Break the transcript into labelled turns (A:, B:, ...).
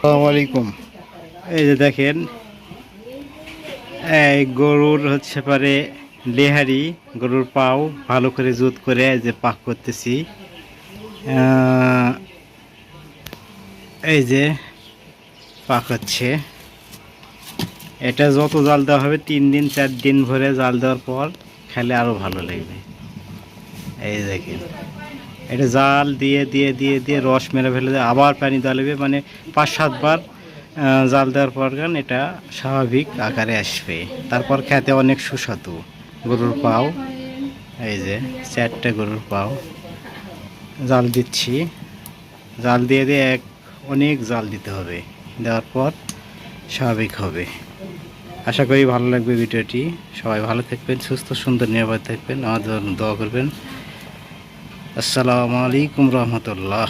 A: আসসালামু আলাইকুম। এই যে দেখেন, এই গরুর হচ্ছে পারে লেহারি, গরুর পাও ভালো করে জুত করে যে পাক করতেছি। এই যে পাক হচ্ছে, এটা যত জাল দেওয়া হবে 3 দিন 4 দিন ভরে জাল দেওয়ার পর খেলে আরও ভালো লাগবে। এই দেখেন, এটা জাল দিয়ে দিয়ে দিয়ে দিয়ে রস মেরে ফেলে আবার পানি দেওয়া লাগবে, মানে 5-7 বার জাল দেওয়ার পর এটা স্বাভাবিক আকারে আসবে। তারপর খেতে অনেক সুস্বাদু। গরুর পাও, এই যে 4টে গরুর পাও জাল দিচ্ছি। জাল দিয়ে দিয়ে অনেক জাল দিতে হবে, দেওয়ার পর স্বাভাবিক হবে। আশা করি ভালো লাগবে ভিডিওটি। সবাই ভালো থাকবেন, সুস্থ সুন্দর নিরাপদ থাকবেন, আমার জন্য দোয়া করবেন। আসসালামু আলাইকুম রহমতুল্লাহ।